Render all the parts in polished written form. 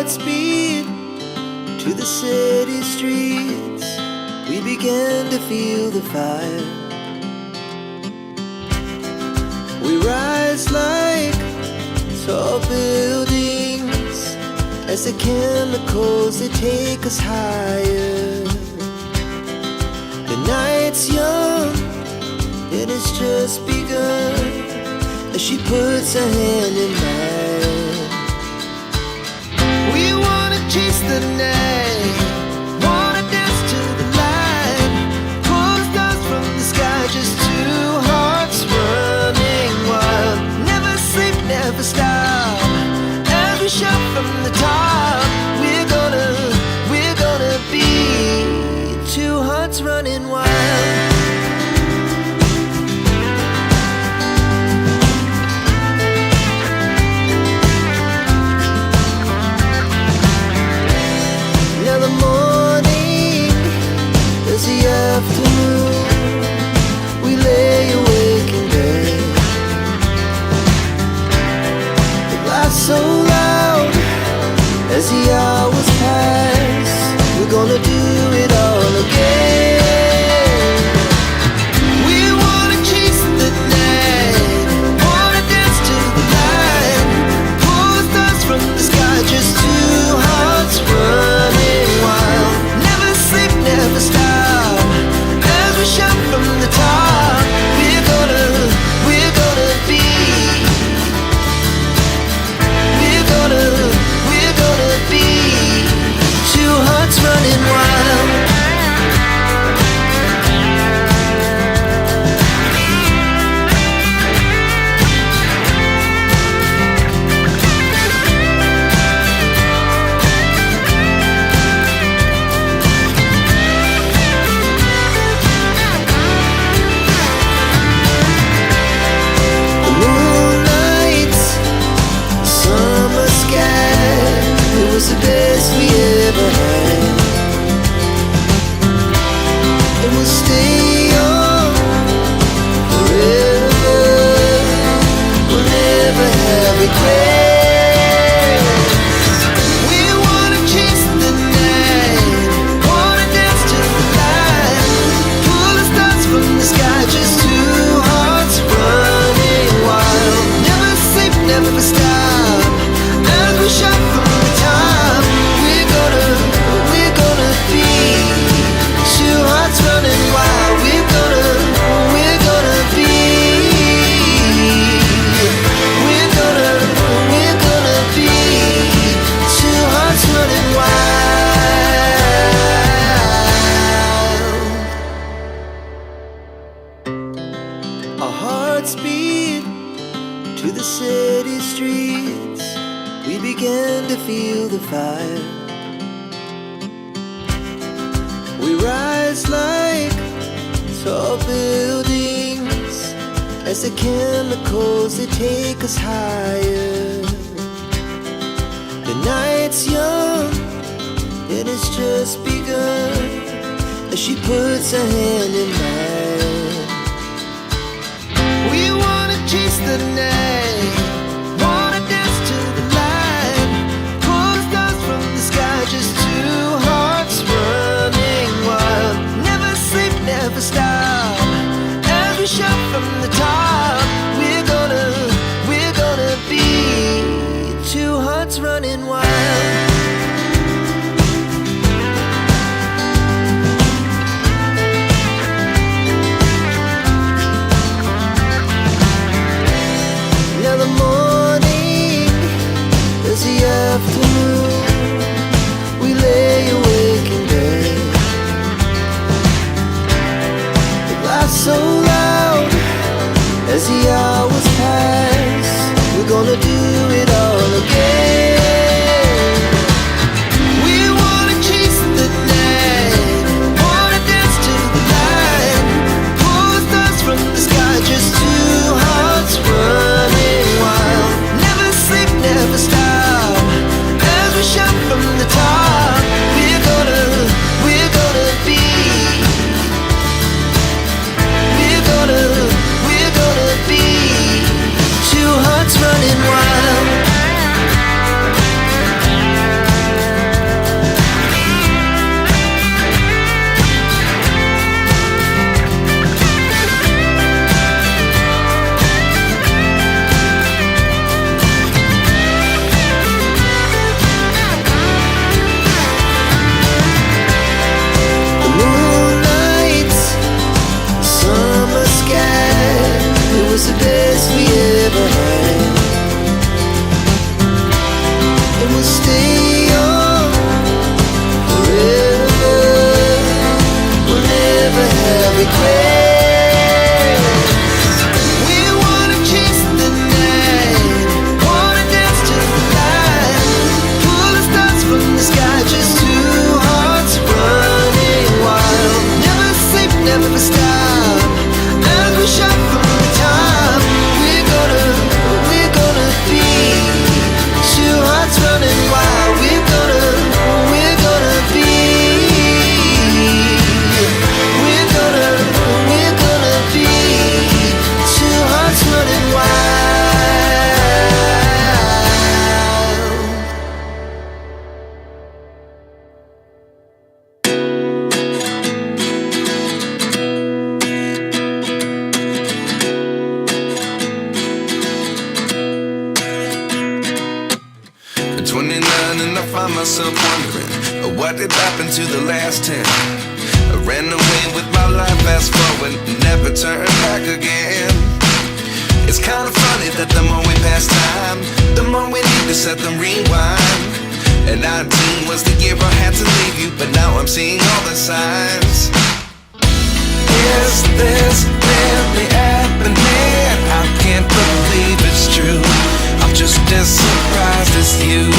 hearts beat to the city streets. We began to feel the fire. We rise like tall buildings as the chemicals, they take us higher. The night's young, it has just begun, as she puts her hand in mine. We wanna chase the night, wanna dance to the light, pull the stars from the sky, just two hearts running wild. Never sleep, never stop, as we shout from the top. We're gonna be two hearts running wild. Now the morning is the afternoon. We lay awake in bed. The laughs so loud as the hours pass. We're gonna do it all again. We wanna chase the night, wanna dance to the light, pull the stars from the sky, just two hearts running wild. Never sleep, never stop, as we shout from the top. We're gonna be, we're gonna be two hearts running wild. The moonlight, summer sky, it was the best we ever had. And we'll stay on forever. We'll never have regrets. We wanna chase the night, wanna dance to the light, pull the stars from the sky, just two hearts running wild. Never sleep, never stop, as we shout from the top. We're gonna be two hearts running wild. We're gonna be, we're gonna be two hearts running wild. Our hearts beat to the city streets. We began to feel the fire. We rise like tall buildings as the chemicals, they take us higher. The night's young, it has just begun, as she puts her hand in mine. We wanna chase the night, wanna dance to the light, pull the stars from the sky, just two hearts running wild. Never sleep, never stop, as we shout from the top. We're gonna be two hearts running wild. Now the morning is the afternoon. We lay awake in bed. The laughs so loud as the hours pass. We're gonna do it all again. 29 and I find myself wondering, what did happen to the last 10? I ran away with my life, fast forward, never turn back again. It's kind of funny that the more we pass time, the more we need to set them rewind. And 19 was the year I had to leave you, but now I'm seeing all the signs. Is this really happening? I can't believe it's true. I'm just as surprised as you.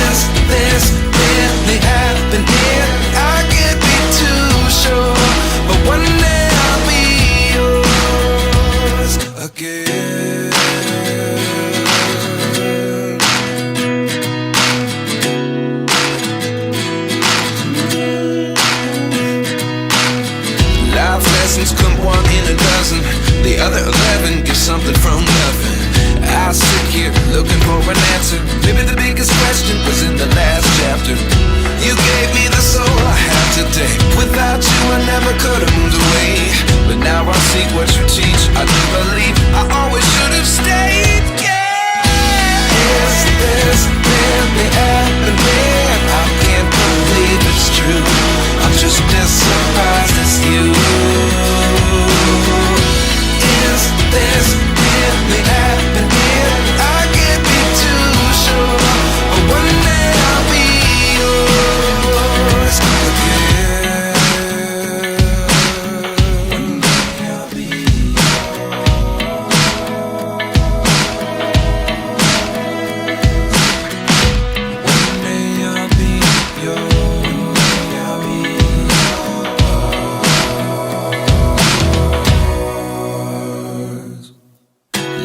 Is this really happening? I can't be too sure, but one day I'll be yours again. Life lessons come one in a dozen, the other 11 get something from nothing. I sit here looking for an answer. Maybe the biggest question was in the last chapter. You gave me the soul I have today. Without you I never could have moved away, but now I see what you teach. I do believe I always should have stayed. Yeah. Is this really happening? I can't believe it's true. I'm just as surprised as you. Is this really happening? I can't be too sure, but one day I'll be yours again. One day I'll be yours. One day I'll be yours.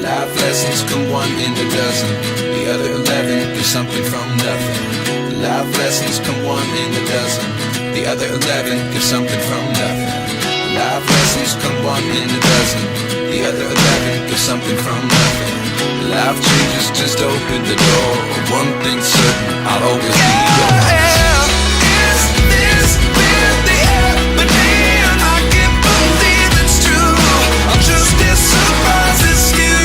Life lessons come one in a dozen, the other 11 get something from nothing. Life lessons come one in a dozen, the other 11 get something from nothing. Life lessons come one in a dozen, the other 11 get something from nothing. Life changes just open the door. One thing's certain, I'll always be yours. Is this really happening? I can't believe it's true. I'm just as surprised as you.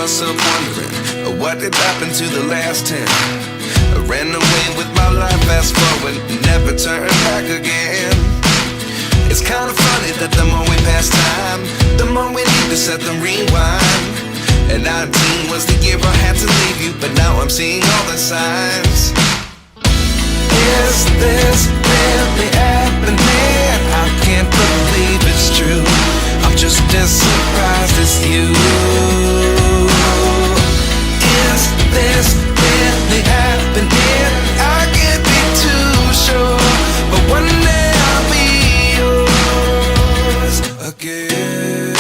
Myself wondering, what did happen to the last 10? I ran away with my life, fast forward, never turn back again. It's kind of funny that the more we pass time, the more we need to set them rewind. And 19 was the year I had to leave you, but now I'm seeing all the signs. Is this really happening? I can't believe it's true. I'm just as surprised as you. Is this really happening? I can't be too sure, but one day I'll be yours again.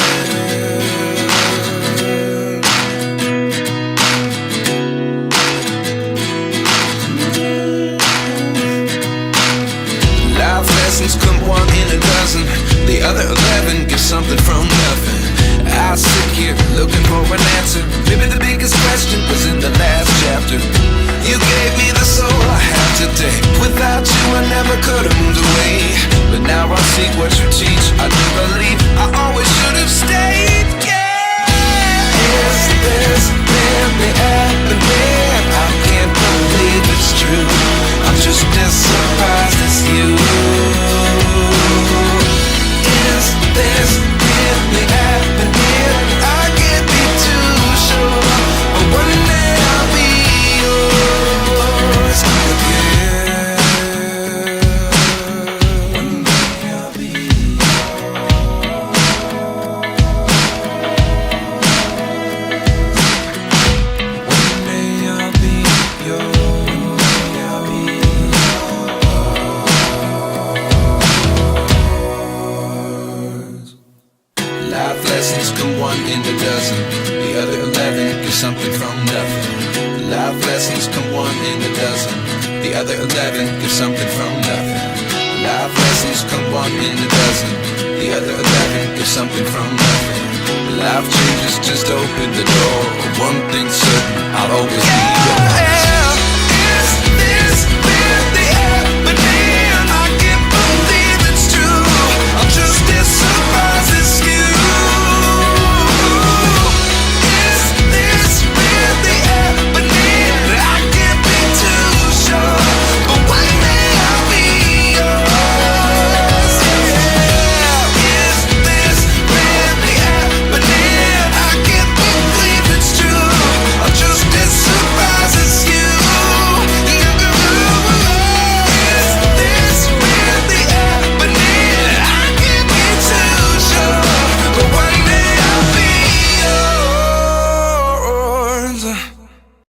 Life lessons come one in a dozen, the other 11 get something from nothing. I sit here looking from nothing. Life lessons come one in a dozen. The other 11 give something from nothing. Life lessons come one in a dozen. The other 11 give something from nothing. Life changes, just open the door. One thing's certain, I'll always be